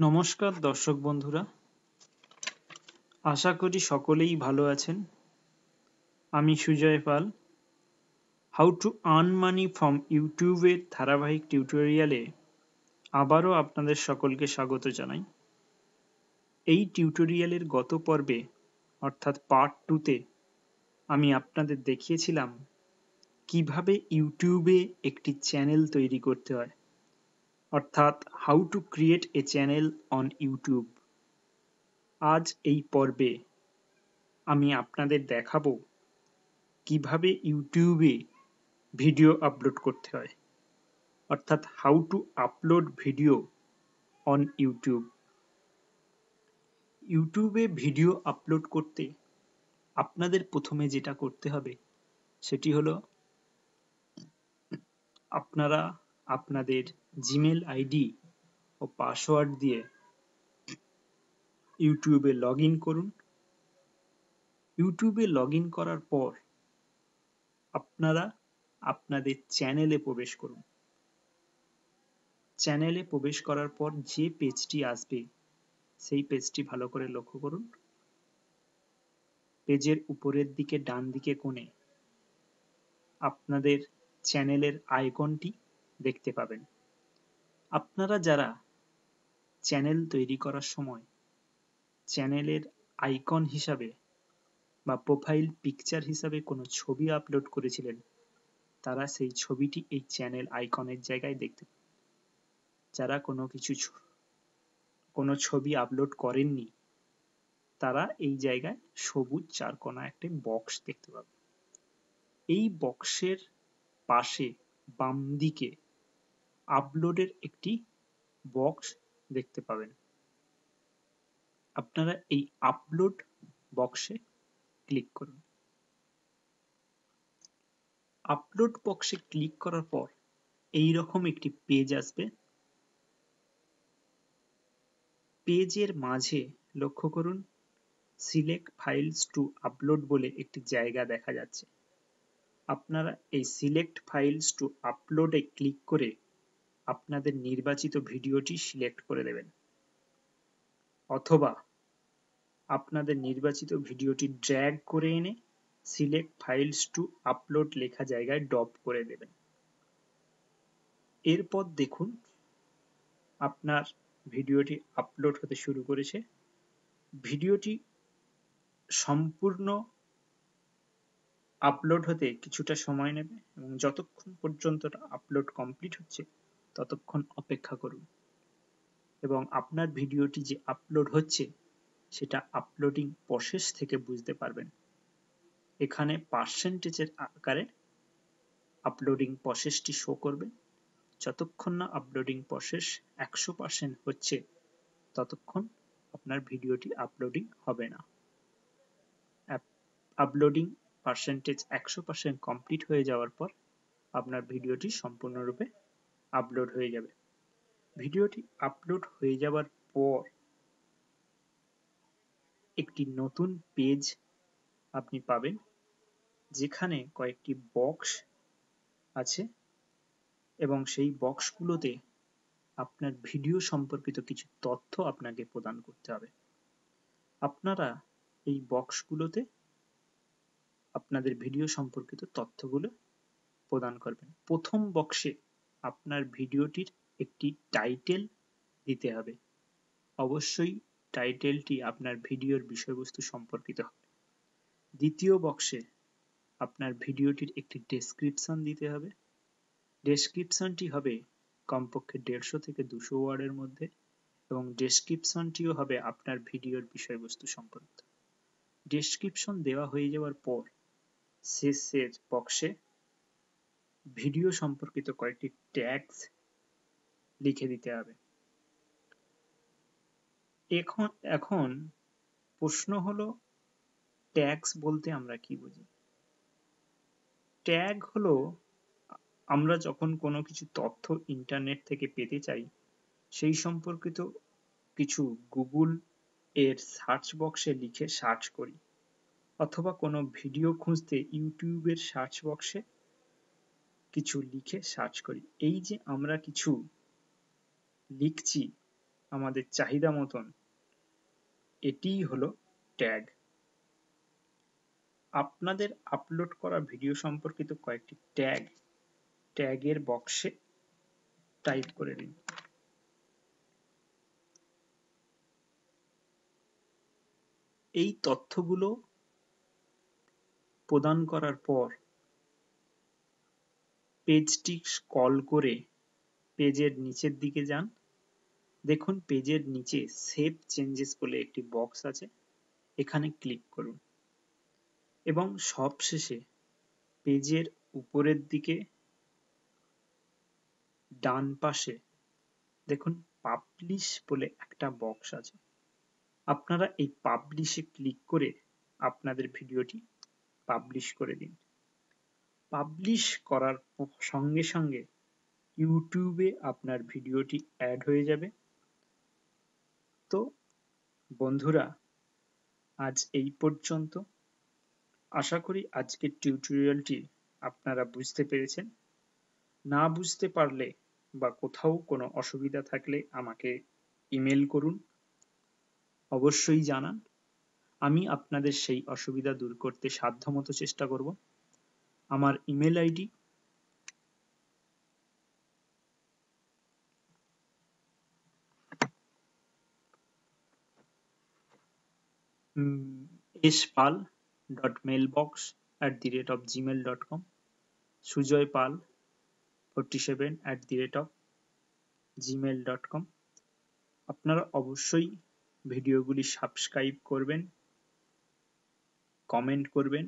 নমস্কার দর্শক বন্ধুরা, আশা করি সকলেই ভালো আছেন। আমি Sujoy Pal. How to earn money from ইউটিউবের ধারাবাহিক টিউটোরিয়ালে আবারও আপনাদের সকলকে স্বাগত জানাই। এই টিউটোরিয়ালের গত পর্বে অর্থাৎ পার্ট 2তে আমি আপনাদের দেখিয়েছিলাম কিভাবে ইউটিউবে একটি চ্যানেল তৈরি করতে হয়, অর্থাৎ how to create a channel on YouTube. আজ এই পর্বে আমি আপনাদের দেখাবো কিভাবে ইউটিউবে ভিডিও আপলোড করতে হয়, অর্থাৎ how to upload video on YouTube. ইউটিউবে ভিডিও আপলোড করতে আপনাদের প্রথমে যেটা করতে হবে সেটি হলো আপনারা আপনাদের জিমেল আইডি ও পাসওয়ার্ড দিয়ে ইউটিউবে লগ ইন করুন। ইউটিউবে লগ ইন করার পর আপনারা আপনাদের চ্যানেলে প্রবেশ করুন। চ্যানেলে প্রবেশ করার পর যে পেজটি আসবে সেই পেজটি ভালো করে লক্ষ্য করুন। পেজের উপরের দিকে ডান দিকে কোণে আপনাদের চ্যানেলের আইকনটি দেখতে পাবেন। আপনারা যারা চ্যানেল তৈরি করার সময় চ্যানেলের আইকন হিসাবে বা প্রোফাইল পিকচার হিসাবে কোনো ছবি আপলোড করেছিলেন, তারা সেই ছবিটি এই চ্যানেল আইকনের জায়গায় দেখতে পাবেন। যারা কোনো ছবি আপলোড করেননি, তারা এই জায়গায় সবুজ চারকোনা একটি বক্স দেখতে পাবেন। এই বক্সের পাশে বাম দিকে আপলোডের একটি বক্স দেখতে পাবেন। আপনারা এই আপলোড বক্সে ক্লিক করুন। আপলোড বক্সে ক্লিক করার পর এই রকম একটি পেজ আসবে। পেজের মাঝে লক্ষ্য করুন সিলেক্ট ফাইলস টু আপলোড বলে একটি জায়গা দেখা যাচ্ছে। আপনারা এই সিলেক্ট ফাইলস টু আপলোডে ক্লিক করে আপনাদের নির্বাচিত ভিডিওটি সিলেক্ট করে দেবেন, অথবা আপনাদের নির্বাচিত ভিডিওটি ড্র্যাগ করে এনে সিলেক্ট ফাইলস টু আপলোড লেখা জায়গায় ড্রপ করে দেবেন। এরপর দেখুন আপনার ভিডিওটি আপলোড হতে শুরু করেছে। ভিডিওটি সম্পূর্ণ আপলোড হতে কিছুটা সময় নেবে এবং যতক্ষণ পর্যন্ত আপলোড কমপ্লিট হচ্ছে ততক্ষণ অপেক্ষা করুন এবং আপনার ভিডিওটি যে আপলোড হচ্ছে সেটা আপলোডিং প্রসেস থেকে বুঝতে পারবেন। এখানে পার্সেন্টেজের আকারে আপলোডিং প্রসেসটি শো করবে। যতক্ষণ না আপলোডিং প্রসেস 100% হচ্ছে ততক্ষণ আপনার ভিডিওটি আপলোডিং হবে না। আপলোডিং পার্সেন্টেজ 100% কমপ্লিট হয়ে যাওয়ার পর আপনার ভিডিওটি সম্পূর্ণরূপে আপলোড হয়ে যাবে। ভিডিওটি আপলোড হয়ে যাওয়ার পর একটি নতুন পেজ আপনি পাবেন, যেখানে কয়েকটি বক্স আছে এবং সেই বক্সগুলোতে আপনার ভিডিও সম্পর্কিত কিছু তথ্য আপনাকে প্রদান করতে হবে। আপনারা এই বক্সগুলোতে আপনাদের ভিডিও সম্পর্কিত তথ্যগুলো প্রদান করবেন। প্রথম বক্সে আপনার ভিডিওটির একটি টাইটেল দিতে হবে। অবশ্যই টাইটেলটি আপনার ভিডিওর বিষয়বস্তু সম্পর্কিত হবে। দ্বিতীয় বক্সে আপনার ভিডিওটির একটি ডেসক্রিপশন দিতে হবে। ডেসক্রিপশনটি হবে কমপক্ষে 150 থেকে 200 ওয়ার্ডের মধ্যে এবং ডেসক্রিপশনটিও হবে আপনার ভিডিওর বিষয়বস্তু সম্পর্কিত। ডেসক্রিপশন দেওয়া হয়ে যাওয়ার পর শেষের বক্সে ভিডিও সম্পর্কিত কয়েকটি ট্যাগস লিখে দিতে হবে। এখন প্রশ্ন হলো ট্যাগস বলতে আমরা কি বুঝি? ট্যাগ হলো আমরা যখন কোনো কিছু তথ্য ইন্টারনেট থেকে পেতে চাই সেই সম্পর্কিত কিছু গুগল এর সার্চ বক্সে লিখে সার্চ করি, অথবা কোনো ভিডিও খুঁজতে ইউটিউবের সার্চ বক্সে কিছু লিখে সার্চ করি। এই যে আমরা কিছু লিখছি আমাদের চাহিদা মতন, এটিই হলো ট্যাগ। আপনাদের আপলোড করা ভিডিও সম্পর্কিত কয়েকটি ট্যাগের বক্সে টাইপ করে দিন। এই তথ্যগুলো প্রদান করার পর পেজটি স্ক্রল করে পেজের নিচের দিকে যান। দেখুন পেজের নিচে সেভ চেঞ্জেস বলে একটি বক্স আছে, এখানে ক্লিক করুন এবং সবশেষে পেজের উপরের দিকে ডান পাশে দেখুন পাবলিশ বলে একটা বক্স আছে, আপনারা এই পাবলিশে ক্লিক করে আপনাদের ভিডিওটি পাবলিশ করে দিন। পাবলিশ করার সঙ্গে সঙ্গে ইউটিউবে আপনার ভিডিওটি অ্যাড হয়ে যাবে। তো বন্ধুরা, আজ এই পর্যন্ত। আশা করি আজকের টিউটোরিয়ালটি আপনারা বুঝতে পেরেছেন। না বুঝতে পারলে বা কোথাও কোনো অসুবিধা থাকলে আমাকে ইমেল করুন, অবশ্যই জানান। আমি আপনাদের সেই অসুবিধা দূর করতে সাধ্যমতো চেষ্টা করব। আমার ইমেল আইডি spal.mailbox@gmail.com, sujoypal47@gmail.com। আপনারা অবশ্যই ভিডিওগুলি সাবস্ক্রাইব করবেন, কমেন্ট করবেন,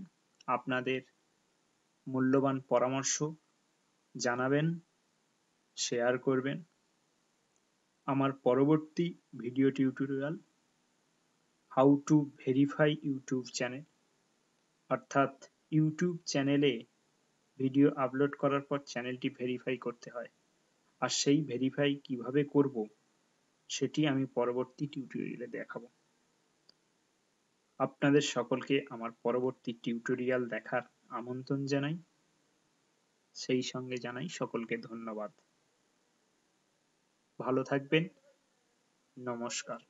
আপনাদের মূল্যবান পরামর্শ জানাবেন, শেয়ার করবেন। আমার পরবর্তী video tutorial how to verify YouTube channel, অর্থাৎ ইউটিউব চ্যানেলে ভিডিও আপলোড করার পর চ্যানেলটি ভেরিফাই করতে হয়, আর সেই ভেরিফাই কিভাবে করব সেটি আমি পরবর্তী টিউটোরিয়ালে দেখাবো। আপনাদের সকলকে আমার পরবর্তী টিউটোরিয়াল দেখার আমন্ত্রণ জানাই, সেই সঙ্গে জানাই সকলকে ধন্যবাদ। ভালো থাকবেন, নমস্কার।